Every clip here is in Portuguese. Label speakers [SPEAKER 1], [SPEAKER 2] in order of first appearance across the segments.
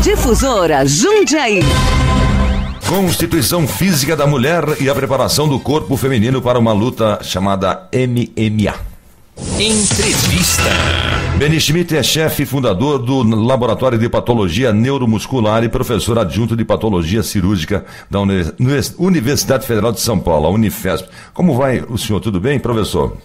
[SPEAKER 1] Difusora Jundiaí.
[SPEAKER 2] Constituição física da mulher e a preparação do corpo feminino para uma luta chamada MMA.
[SPEAKER 3] Entrevista.
[SPEAKER 2] Beni Schmidt é chefe e fundador do Laboratório de Patologia Neuromuscular e professor adjunto de Patologia Cirúrgica da Universidade Federal de São Paulo, a Unifesp. Como vai o senhor? Tudo bem, professor?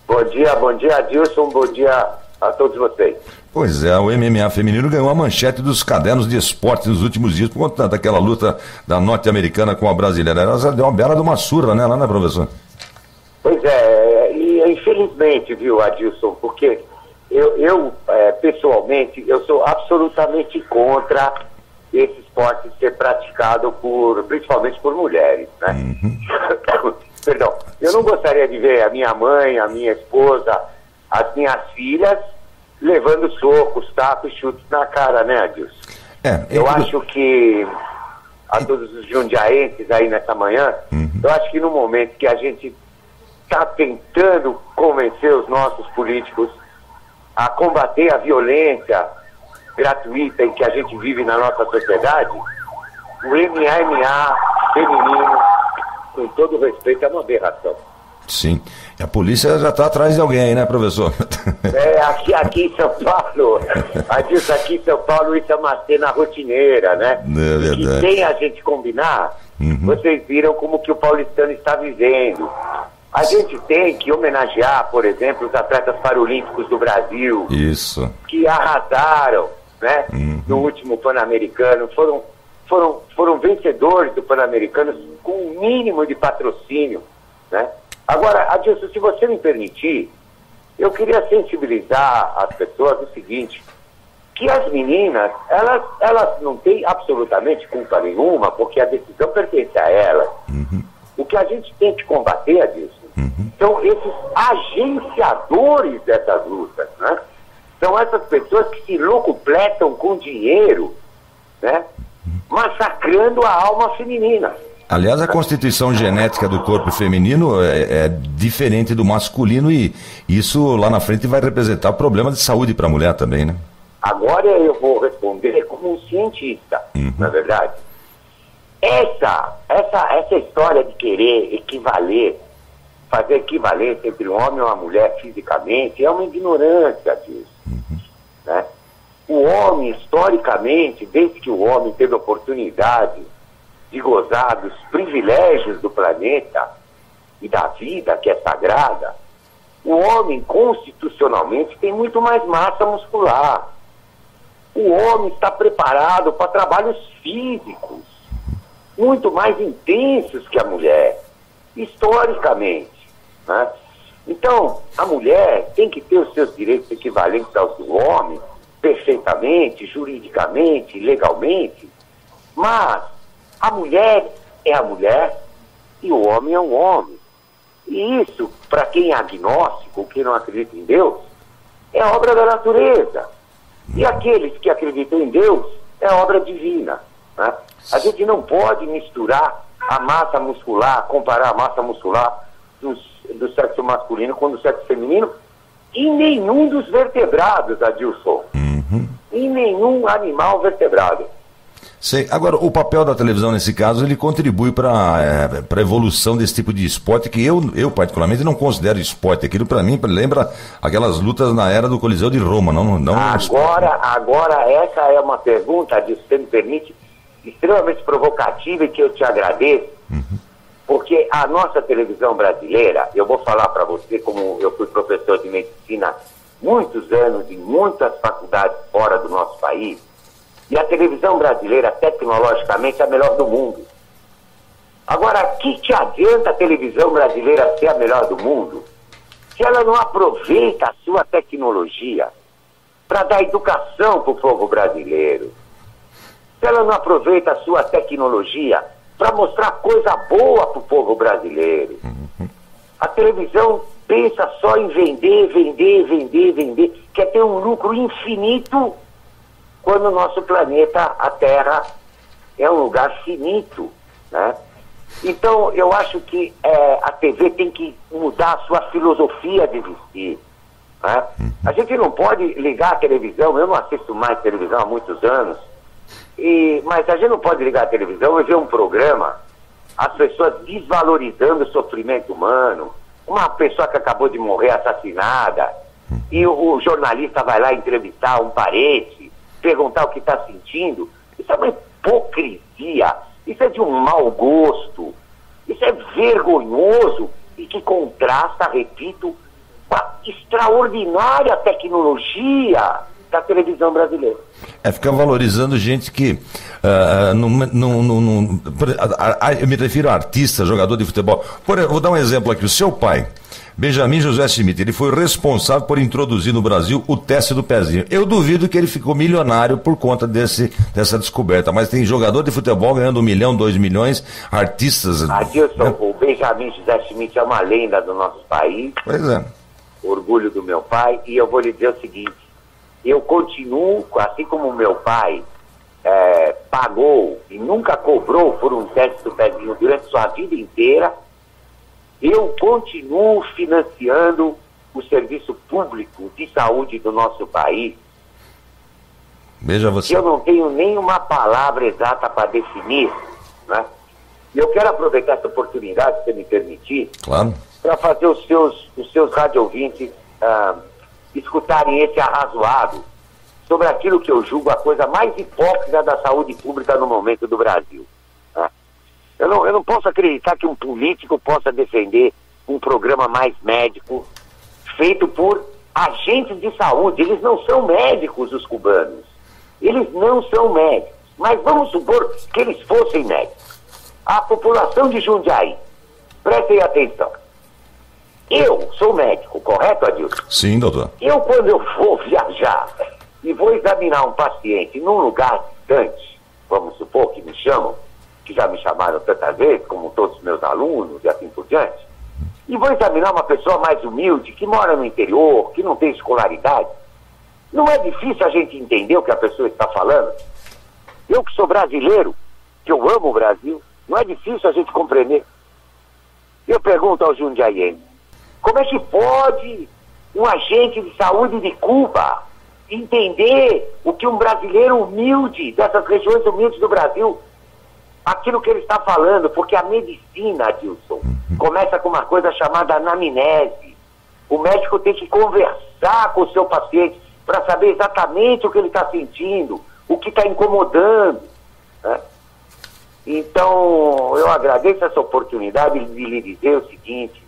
[SPEAKER 4] Bom dia, Adilson, bom dia a todos vocês.
[SPEAKER 2] Pois é, o MMA feminino ganhou a manchete dos cadernos de esporte nos últimos dias por conta daquela luta da norte-americana com a brasileira. Ela deu uma bela de uma surra nela, né, professor?
[SPEAKER 4] Pois é, e infelizmente, viu, Adilson, porque eu pessoalmente, eu sou absolutamente contra esse esporte ser praticado principalmente por mulheres, né? Perdão, eu não gostaria de ver a minha mãe, a minha esposa, as minhas filhas levando socos, tapas e chutes na cara, né, Adilson? Eu acho que a todos os jundiaenses aí nessa manhã, eu acho que no momento que a gente está tentando convencer os nossos políticos a combater a violência gratuita em que a gente vive na nossa sociedade, o MMA feminino, com todo respeito, é uma aberração.
[SPEAKER 2] Sim. E a polícia já está atrás de alguém, né, professor?
[SPEAKER 4] Aqui em São Paulo, Adilson, aqui em São Paulo isso é uma cena rotineira, né?
[SPEAKER 2] É verdade.
[SPEAKER 4] E sem a gente combinar, vocês viram como que o paulistano está vivendo. A gente tem que homenagear, por exemplo, os atletas paralímpicos do Brasil.
[SPEAKER 2] Isso.
[SPEAKER 4] Que arrasaram, né? No último Pan-Americano. Foram vencedores do Pan-Americano com um mínimo de patrocínio, né? Agora, Adilson, se você me permitir, eu queria sensibilizar as pessoas do seguinte, que as meninas, elas não têm absolutamente culpa nenhuma, porque a decisão pertence a elas. O que a gente tem que combater, Adilson, são esses agenciadores dessas lutas, né? São essas pessoas que se locupletam com dinheiro, né? Massacrando a alma feminina.
[SPEAKER 2] Aliás, a constituição genética do corpo feminino é diferente do masculino e isso lá na frente vai representar problema de saúde para a mulher também, né?
[SPEAKER 4] Agora eu vou responder como um cientista, na verdade. Essa história de querer equivaler, fazer equivalência entre um homem e uma mulher fisicamente, é uma ignorância disso. Né? O homem, historicamente, desde que o homem teve a oportunidade de gozar dos privilégios do planeta e da vida que é sagrada, o homem constitucionalmente tem muito mais massa muscular. O homem está preparado para trabalhos físicos muito mais intensos que a mulher, historicamente, né? Então, a mulher tem que ter os seus direitos equivalentes aos do homem, perfeitamente, juridicamente, legalmente, mas a mulher é a mulher e o homem é um homem. E isso, para quem é agnóstico, quem não acredita em Deus, é obra da natureza. E aqueles que acreditam em Deus, é obra divina, né? A gente não pode misturar a massa muscular, comparar a massa muscular do sexo masculino com do sexo feminino em nenhum dos vertebrados, Adilson. Em nenhum animal vertebrado.
[SPEAKER 2] Sei. Agora, o papel da televisão nesse caso, ele contribui para a evolução desse tipo de esporte que eu particularmente não considero esporte. Aquilo para mim lembra aquelas lutas na era do Coliseu de Roma.
[SPEAKER 4] Agora essa é uma pergunta, se você me permite, extremamente provocativa e que eu te agradeço, porque a nossa televisão brasileira, eu vou falar para você como eu fui professor de medicina muitos anos em muitas faculdades fora do nosso país, e a televisão brasileira, tecnologicamente, é a melhor do mundo. Agora, que te adianta a televisão brasileira ser a melhor do mundo se ela não aproveita a sua tecnologia para dar educação para o povo brasileiro? Se ela não aproveita a sua tecnologia para mostrar coisa boa para o povo brasileiro? A televisão pensa só em vender, quer ter um lucro infinito, quando o nosso planeta, a Terra, é um lugar finito, né? Então, eu acho que a TV tem que mudar a sua filosofia de vestir, né? A gente não pode ligar a televisão, eu não assisto mais televisão há muitos anos, Mas a gente não pode ligar a televisão e ver um programa, as pessoas desvalorizando o sofrimento humano, uma pessoa que acabou de morrer assassinada, e o jornalista vai lá entrevistar um parente, perguntar o que está sentindo. Isso é uma hipocrisia, isso é de um mau gosto, isso é vergonhoso e que contrasta, repito, com a extraordinária tecnologia da televisão brasileira.
[SPEAKER 2] Ficar valorizando gente que eu me refiro a artista, jogador de futebol. Vou dar um exemplo aqui. O seu pai, Benjamin José Schmidt, ele foi responsável por introduzir no Brasil o teste do pezinho. Eu duvido que ele ficou milionário por conta dessa descoberta, mas tem jogador de futebol ganhando 1 milhão, 2 milhões, artistas...
[SPEAKER 4] Adilson, né? O Benjamin José Schmidt é uma lenda do nosso país.
[SPEAKER 2] Pois é.
[SPEAKER 4] Orgulho do meu pai, e eu vou lhe dizer o seguinte, eu continuo, assim como o meu pai pagou e nunca cobrou por um teste do pezinho durante sua vida inteira, eu continuo financiando o serviço público de saúde do nosso país.
[SPEAKER 2] Veja você.
[SPEAKER 4] Eu não tenho nenhuma palavra exata para definir, né? E eu quero aproveitar essa oportunidade, se você me permitir,
[SPEAKER 2] claro,
[SPEAKER 4] para fazer os seus radio-ouvintes escutarem esse arrazoado sobre aquilo que eu julgo a coisa mais hipócrita da saúde pública no momento do Brasil. Né? Eu não posso acreditar que um político possa defender um programa mais médico feito por agentes de saúde. Eles não são médicos, os cubanos. Eles não são médicos. Mas vamos supor que eles fossem médicos. A população de Jundiaí, prestem atenção. Eu sou médico, correto, Adilson?
[SPEAKER 2] Sim, doutor.
[SPEAKER 4] Quando eu for viajar e vou examinar um paciente num lugar distante, vamos supor que me chamam, que já me chamaram tantas vezes, como todos os meus alunos e assim por diante, e vou examinar uma pessoa mais humilde, que mora no interior, que não tem escolaridade, não é difícil a gente entender o que a pessoa está falando? Eu que sou brasileiro, que eu amo o Brasil, não é difícil a gente compreender. Eu pergunto ao jundiaiense, como é que pode um agente de saúde de Cuba entender o que um brasileiro humilde, dessas regiões humildes do Brasil, aquilo que ele está falando? Porque a medicina, Adilson, começa com uma coisa chamada anamnese. O médico tem que conversar com o seu paciente para saber exatamente o que ele está sentindo, o que está incomodando, né? Então, eu agradeço essa oportunidade de lhe dizer o seguinte: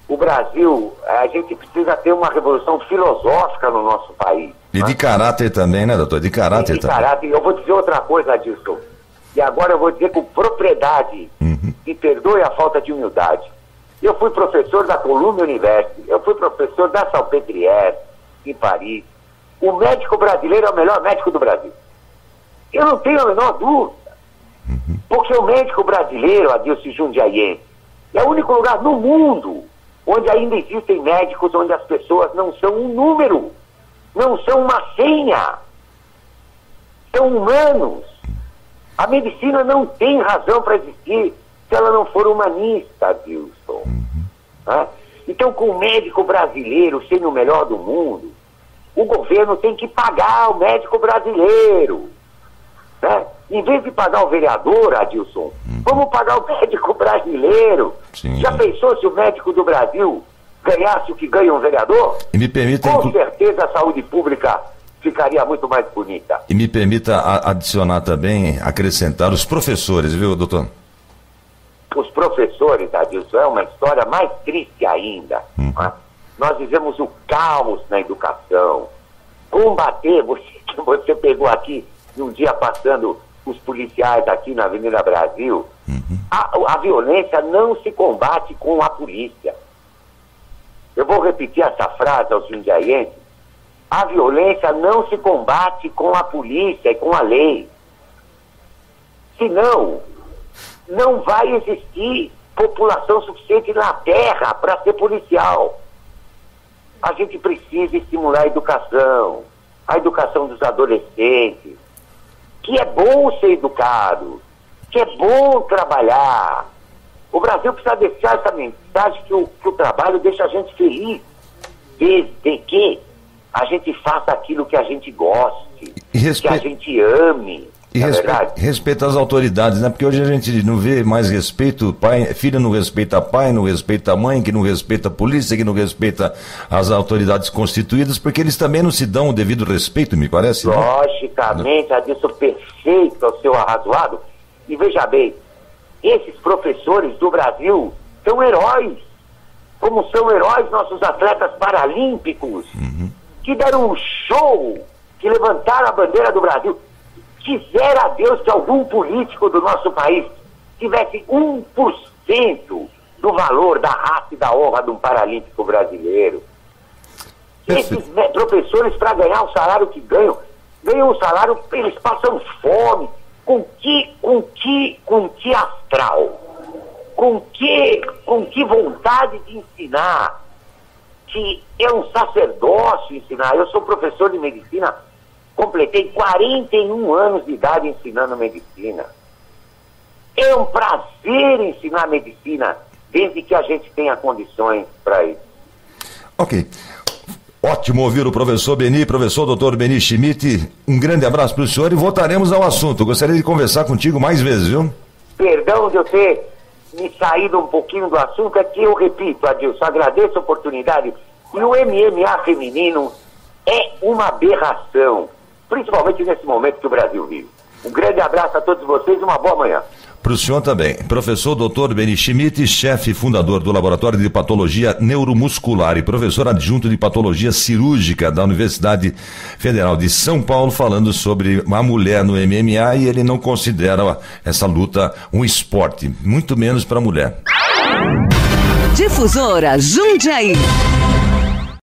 [SPEAKER 4] o Brasil, a gente precisa ter uma revolução filosófica no nosso país.
[SPEAKER 2] E de caráter também, né, doutor? De caráter também.
[SPEAKER 4] Caráter. Eu vou dizer outra coisa, Adilson, e agora eu vou dizer com propriedade, e perdoe a falta de humildade. Eu fui professor da Columbia University, eu fui professor da Salpêtrière, em Paris. O médico brasileiro é o melhor médico do Brasil. Eu não tenho a menor dúvida. Porque o médico brasileiro, Adilson Jundiaiense, é o único lugar no mundo onde ainda existem médicos onde as pessoas não são um número, não são uma senha, são humanos. A medicina não tem razão para existir se ela não for humanista, Adilson. Então, com o médico brasileiro sendo o melhor do mundo, o governo tem que pagar o médico brasileiro, né? Em vez de pagar o vereador, Adilson, vamos pagar o médico brasileiro.
[SPEAKER 2] Sim.
[SPEAKER 4] Já pensou se o médico do Brasil ganhasse o que ganha um vereador?
[SPEAKER 2] E me permita,
[SPEAKER 4] com certeza a saúde pública ficaria muito mais bonita.
[SPEAKER 2] E me permita adicionar também, acrescentar os professores, viu, doutor?
[SPEAKER 4] Os professores, Adilson, é uma história mais triste ainda. Né? Nós vivemos o caos na educação. Combater, você pegou aqui, num dia passando os policiais aqui na Avenida Brasil, a violência não se combate com a polícia. Eu vou repetir essa frase aos jundiaienses: a violência não se combate com a polícia e com a lei. Senão, não vai existir população suficiente na terra para ser policial. A gente precisa estimular a educação dos adolescentes, que é bom ser educado, que é bom trabalhar. O Brasil precisa deixar essa mensagem que o trabalho deixa a gente feliz, desde que a gente faça aquilo que a gente goste, que a gente ame.
[SPEAKER 2] E respeito às autoridades, né? Porque hoje a gente não vê mais respeito, filho não respeita pai, não respeita a mãe, que não respeita a polícia, que não respeita as autoridades constituídas, porque eles também não se dão o devido respeito, me parece.
[SPEAKER 4] Logicamente, Adilson, perfeito ao seu arrazoado. E veja bem, esses professores do Brasil são heróis, como são heróis nossos atletas paralímpicos, que deram um show, que levantaram a bandeira do Brasil. Quisera a Deus que algum político do nosso país tivesse 1% do valor da raça e da honra de um paralímpico brasileiro. Esses professores, para ganhar o salário que ganham um salário, eles passam fome. Com que astral? Com que vontade de ensinar? Que é um sacerdócio ensinar. Eu sou professor de medicina. Completei 41 anos de idade ensinando medicina. É um prazer ensinar medicina, desde que a gente tenha condições para isso.
[SPEAKER 2] Ok. Ótimo ouvir o professor doutor Beni Schmidt. Um grande abraço para o senhor e voltaremos ao assunto. Gostaria de conversar contigo mais vezes, viu?
[SPEAKER 4] Perdão de eu ter me saído um pouquinho do assunto, é que eu repito, Adilson, agradeço a oportunidade. E o MMA feminino é uma aberração, principalmente nesse momento que o Brasil vive. Um grande abraço a todos vocês e uma boa manhã.
[SPEAKER 2] Para o senhor também. Professor Dr. Beni Schmidt, chefe e fundador do Laboratório de Patologia Neuromuscular e professor adjunto de Patologia Cirúrgica da Universidade Federal de São Paulo, falando sobre a mulher no MMA, e ele não considera essa luta um esporte, muito menos para a mulher.
[SPEAKER 1] Difusora Jundiaí.